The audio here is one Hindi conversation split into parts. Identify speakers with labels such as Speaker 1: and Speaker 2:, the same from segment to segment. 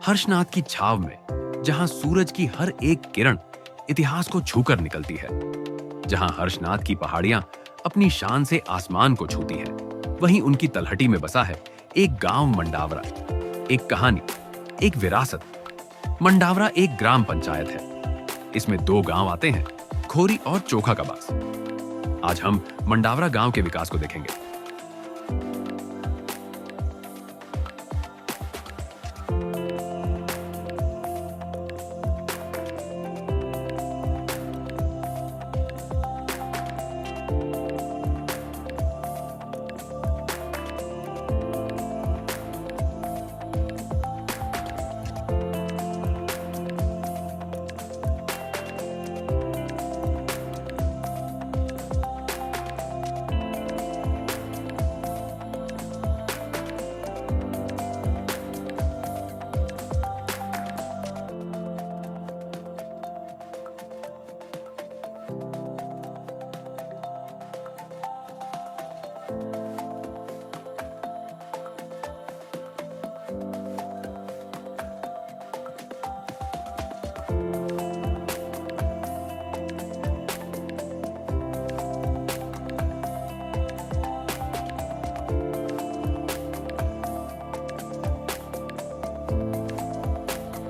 Speaker 1: हर्षनाथ की छाव में, जहां सूरज की हर एक किरण इतिहास को छूकर निकलती है, जहां हर्षनाथ की पहाड़ियां अपनी शान से आसमान को छूती है, वहीं उनकी तलहटी में बसा है एक गांव मंडावरा, एक कहानी, एक विरासत। मंडावरा एक ग्राम पंचायत है। इसमें दो गांव आते हैं, खोरी और चोखा कबास। आज हम मंडावरा गांव के विकास को देखेंगे।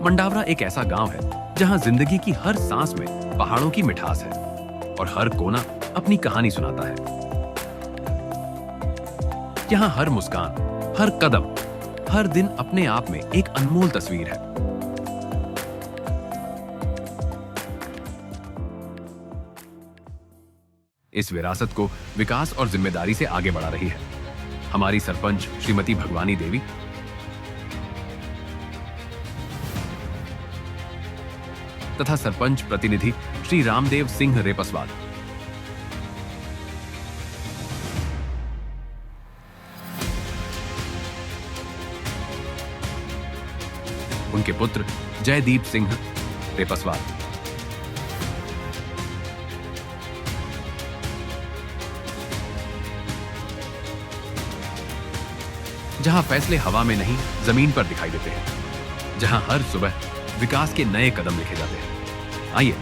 Speaker 1: मंडावरा एक ऐसा गांव है जहां जिंदगी की हर सांस में पहाड़ों की मिठास है और हर कोना अपनी कहानी सुनाता है। यहाँ हर मुस्कान, हर कदम, हर दिन अपने आप में एक अनमोल तस्वीर है। इस विरासत को विकास और जिम्मेदारी से आगे बढ़ा रही है हमारी सरपंच श्रीमती भगवानी देवी, तथा सरपंच प्रतिनिधि श्री रामदेव सिंह रेपस्वाल। उनके पुत्र जयदीप सिंह रेपस्वाल। जहां फैसले हवा में नहीं, जमीन पर दिखाई देते हैं, जहां हर सुबह विकास के नए कदम लिखे जाते हैं। आइए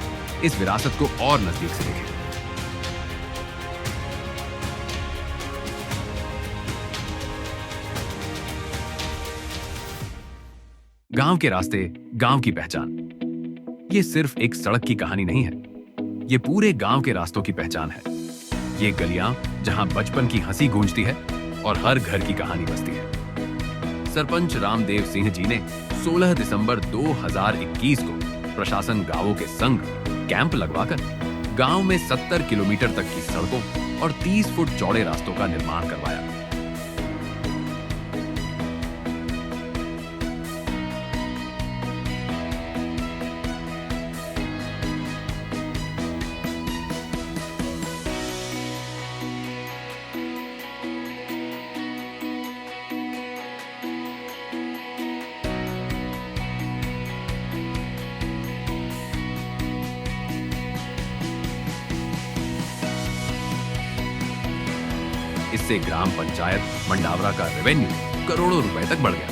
Speaker 1: इस विरासत को और नजदीक से देखें। गांव के रास्ते, गांव की पहचान। ये सिर्फ एक सड़क की कहानी नहीं है, ये पूरे गांव के रास्तों की पहचान है। ये गलियां जहां बचपन की हंसी गूंजती है और हर घर की कहानी बसती है। सरपंच रामदेव सिंह जी ने 16 दिसंबर 2021 को प्रशासन गांवों के संग कैंप लगवाकर गांव में 70 किलोमीटर तक की सड़कों और 30 फुट चौड़े रास्तों का निर्माण करवाया। इससे ग्राम पंचायत मंडावरा का रेवेन्यू करोड़ों रुपए तक बढ़ गया।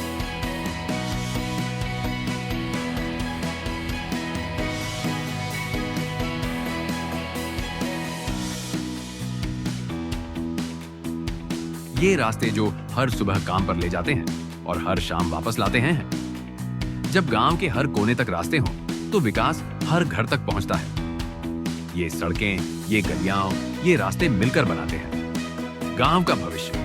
Speaker 1: ये रास्ते जो हर सुबह काम पर ले जाते हैं और हर शाम वापस लाते हैं। जब गांव के हर कोने तक रास्ते हों, तो विकास हर घर तक पहुंचता है। ये सड़कें, ये गलियां, ये रास्ते मिलकर बनाते हैं गांव का भविष्य।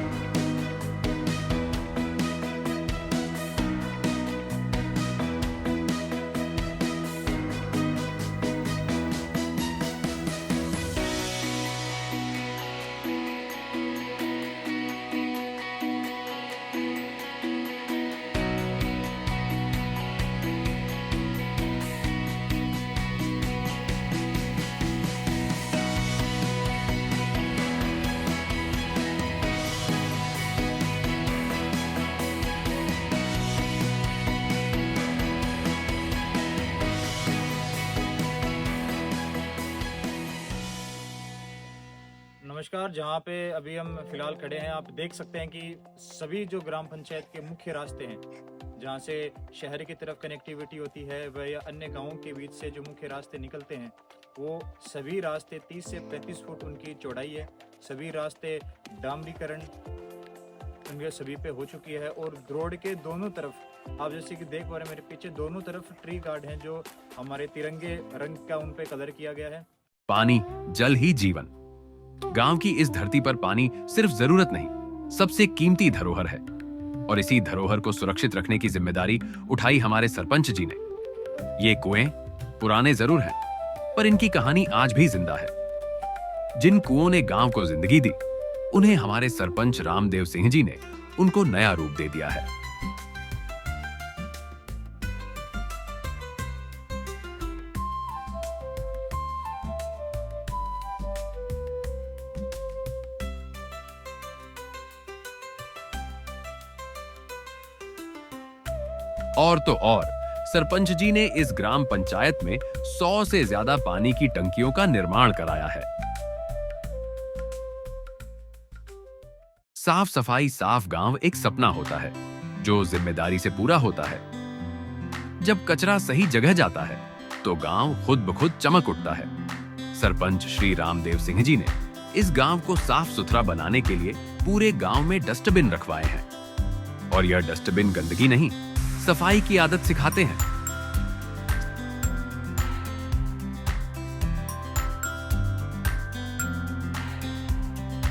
Speaker 2: नमस्कार। जहाँ पे अभी हम फिलहाल खड़े हैं, आप देख सकते हैं कि सभी जो ग्राम पंचायत के मुख्य रास्ते हैं जहाँ से शहर की तरफ कनेक्टिविटी होती है वह या अन्य गाँवों के बीच से जो मुख्य रास्ते निकलते हैं, वो सभी रास्ते 30 से 35 फुट उनकी चौड़ाई है। सभी रास्ते डामरीकरण उनके सभी पे हो चुकी है और रोड के दोनों तरफ आप जैसे कि देख पा रहे हैं मेरे पीछे, दोनों तरफ ट्री गार्ड हैं जो हमारे तिरंगे रंग का उन पे कलर किया गया है।
Speaker 1: पानी, जल ही जीवन। गांव की इस धरती पर पानी सिर्फ जरूरत नहीं, सबसे कीमती धरोहर है और इसी धरोहर को सुरक्षित रखने की जिम्मेदारी उठाई हमारे सरपंच जी ने। ये कुएं पुराने जरूर हैं, पर इनकी कहानी आज भी जिंदा है। जिन कुओं ने गांव को जिंदगी दी, उन्हें हमारे सरपंच रामदेव सिंह जी ने उनको नया रूप दे दिया है। और तो और सरपंच जी ने इस ग्राम पंचायत में 100 से ज्यादा पानी की टंकियों का निर्माण कराया है। साफ सफाई साफ गांव एक सपना होता है जो जिम्मेदारी से पूरा होता है। जब कचरा सही जगह जाता है तो गांव खुद ब खुद चमक उठता है। सरपंच श्री रामदेव सिंह जी ने इस गांव को साफ सुथरा बनाने के लिए पूरे गांव में डस्टबिन रखवाए हैं और यह डस्टबिन गंदगी नहीं, सफाई की आदत सिखाते हैं।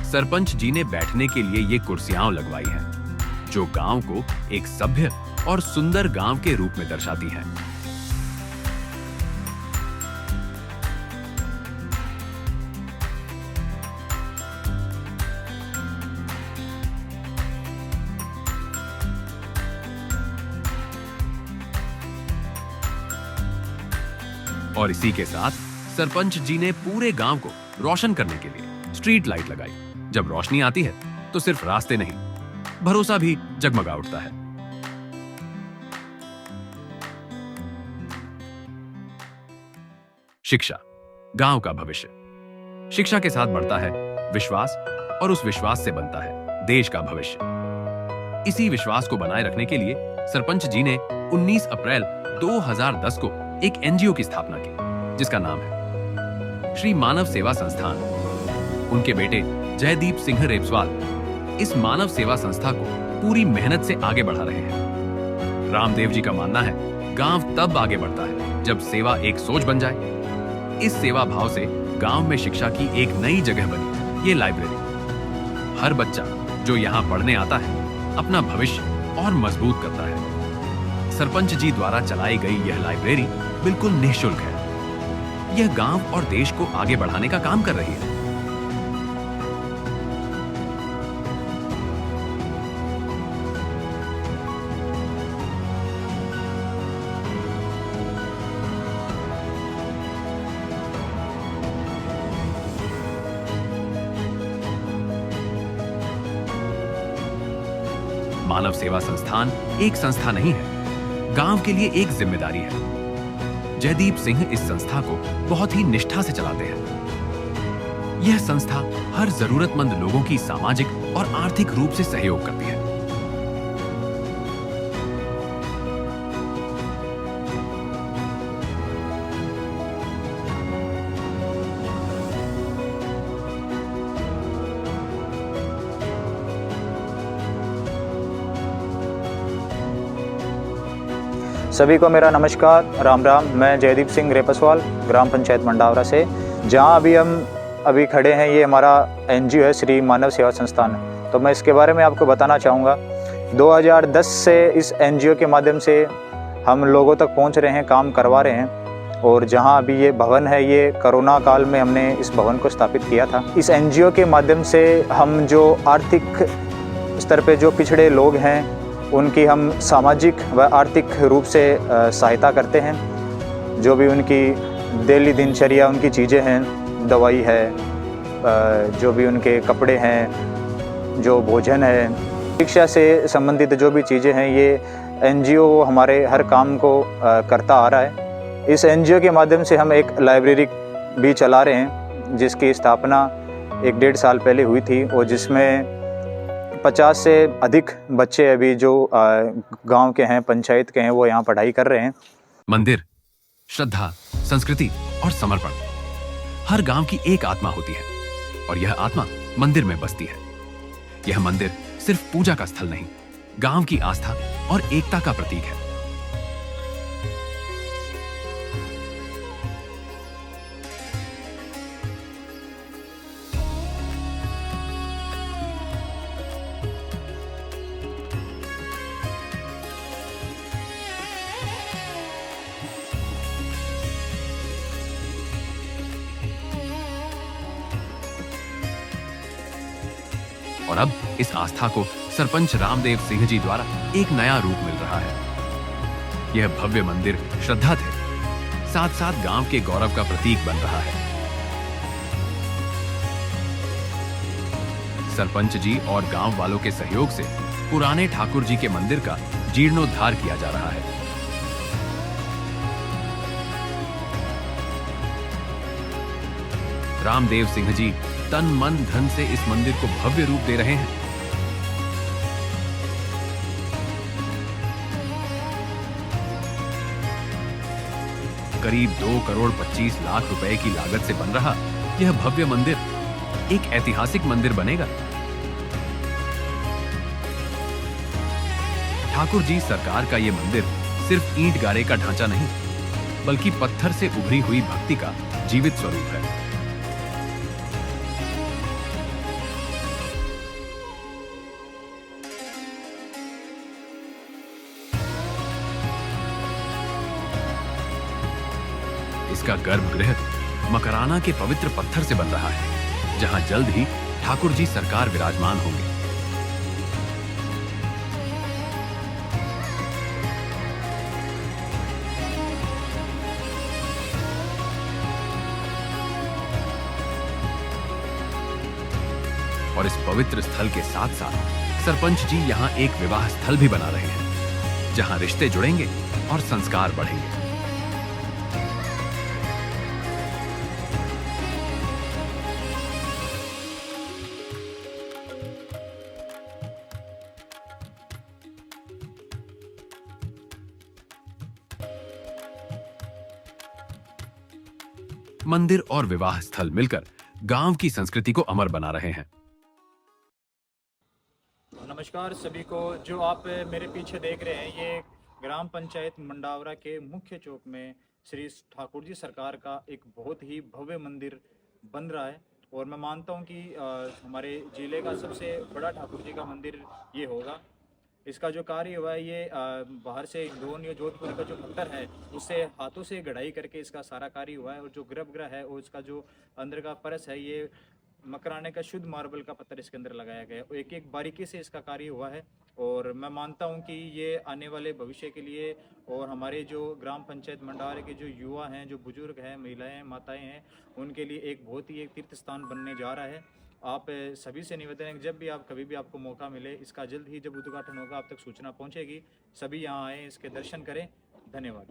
Speaker 1: सरपंच जी ने बैठने के लिए ये कुर्सियां लगवाई हैं, जो गांव को एक सभ्य और सुंदर गांव के रूप में दर्शाती हैं। और इसी के साथ सरपंच जी ने पूरे गांव को रोशन करने के लिए स्ट्रीट लाइट लगाई। जब रोशनी आती है तो सिर्फ रास्ते नहीं, भरोसा भी जगमगा उठता है। शिक्षा, गांव का भविष्य। शिक्षा के साथ बढ़ता है विश्वास और उस विश्वास से बनता है देश का भविष्य। इसी विश्वास को बनाए रखने के लिए सरपंच जी ने 19 अप्रैल 2010 को एक एनजीओ की स्थापना की, जिसका नाम है श्री मानव सेवा संस्थान। उनके बेटे जयदीप सिंह रेपस्वाल इस मानव सेवा संस्था को पूरी मेहनत से आगे बढ़ा रहे हैं। रामदेव जी का मानना है गांव तब आगे बढ़ता है जब सेवा एक सोच बन जाए। इस सेवा भाव से गांव में शिक्षा की एक नई जगह बनी, ये लाइब्रेरी। हर बच्चा जो यहाँ पढ़ने आता है अपना भविष्य और मजबूत करता है। सरपंच जी द्वारा चलाई गई यह लाइब्रेरी बिल्कुल निःशुल्क है। यह गांव और देश को आगे बढ़ाने का काम कर रही है। मानव सेवा संस्थान एक संस्था नहीं है, गांव के लिए एक जिम्मेदारी है। जयदीप सिंह इस संस्था को बहुत ही निष्ठा से चलाते हैं। यह संस्था हर जरूरतमंद लोगों की सामाजिक और आर्थिक रूप से सहयोग करती है।
Speaker 2: सभी को मेरा नमस्कार, राम राम। मैं जयदीप सिंह रेपस्वाल, ग्राम पंचायत मंडावरा से। जहां अभी खड़े हैं, ये हमारा एनजीओ है श्री मानव सेवा संस्थान। तो मैं इसके बारे में आपको बताना चाहूँगा। 2010 से इस एनजीओ के माध्यम से हम लोगों तक पहुंच रहे हैं, काम करवा रहे हैं। और जहां अभी ये भवन है, ये कोरोना काल में हमने इस भवन को स्थापित किया था। इस एनजीओ के माध्यम से हम जो आर्थिक स्तर पे जो पिछड़े लोग हैं उनकी हम सामाजिक व आर्थिक रूप से सहायता करते हैं। जो भी उनकी डेली दिनचर्या, उनकी चीज़ें हैं, दवाई है, जो भी उनके कपड़े हैं, जो भोजन है, शिक्षा से संबंधित जो भी चीज़ें हैं, ये एनजीओ हमारे हर काम को करता आ रहा है। इस एनजीओ के माध्यम से हम एक लाइब्रेरी भी चला रहे हैं, जिसकी स्थापना 1-1.5 साल पहले हुई थी और जिसमें 50 से अधिक बच्चे अभी जो गांव के हैं, पंचायत के हैं, वो यहाँ पढ़ाई कर रहे हैं।
Speaker 1: मंदिर श्रद्धा, संस्कृति और समर्पण। हर गांव की एक आत्मा होती है और यह आत्मा मंदिर में बसती है। यह मंदिर सिर्फ पूजा का स्थल नहीं, गांव की आस्था और एकता का प्रतीक है। और अब इस आस्था को सरपंच रामदेव सिंह जी द्वारा एक नया रूप मिल रहा है। यह भव्य मंदिर श्रद्धा थे, साथ साथ गांव के गौरव का प्रतीक बन रहा है। सरपंच जी और गांव वालों के सहयोग से पुराने ठाकुर जी के मंदिर का जीर्णोद्धार किया जा रहा है। रामदेव सिंह जी तन मन धन से इस मंदिर को भव्य रूप दे रहे हैं। करीब 2 करोड़ 25 लाख रुपए की लागत से बन रहा यह भव्य मंदिर एक ऐतिहासिक मंदिर बनेगा। ठाकुर जी सरकार का यह मंदिर सिर्फ ईंट गारे का ढांचा नहीं, बल्कि पत्थर से उभरी हुई भक्ति का जीवित स्वरूप है। इसका गर्भगृह मकराना के पवित्र पत्थर से बन रहा है, जहां जल्द ही ठाकुर जी सरकार विराजमान होंगे। और इस पवित्र स्थल के साथ साथ सरपंच जी यहां एक विवाह स्थल भी बना रहे हैं, जहां रिश्ते जुड़ेंगे और संस्कार बढ़ेंगे। मंदिर और विवाह स्थल मिलकर गांव की संस्कृति को अमर बना रहे हैं।
Speaker 2: नमस्कार सभी को। जो आप मेरे पीछे देख रहे हैं, ये ग्राम पंचायत मंडावरा के मुख्य चौक में श्री ठाकुर जी सरकार का एक बहुत ही भव्य मंदिर बन रहा है। और मैं मानता हूँ कि हमारे जिले का सबसे बड़ा ठाकुर जी का मंदिर ये होगा। इसका जो कार्य हुआ है, ये बाहर से इंदौर या जोधपुर का जो पत्थर है उससे हाथों से गढ़ाई करके इसका सारा कार्य हुआ है। और जो गर्भगृह है और इसका जो अंदर का फर्श है, ये मकराने का शुद्ध मार्बल का पत्थर इसके अंदर लगाया गया है। एक एक बारीकी से इसका कार्य हुआ है। और मैं मानता हूं कि ये आने वाले भविष्य के लिए और हमारे जो ग्राम पंचायत मंडावरा के जो युवा हैं, जो बुजुर्ग हैं, महिलाएं, माताएं हैं, उनके लिए एक बहुत ही एक तीर्थ स्थान बनने जा रहा है। आप सभी से निवेदन है कि जब भी आप कभी भी आपको मौका मिले, इसका जल्द ही जब उद्घाटन होगा आप तक सूचना पहुंचेगी। सभी यहाँ आए, इसके दर्शन करें। धन्यवाद।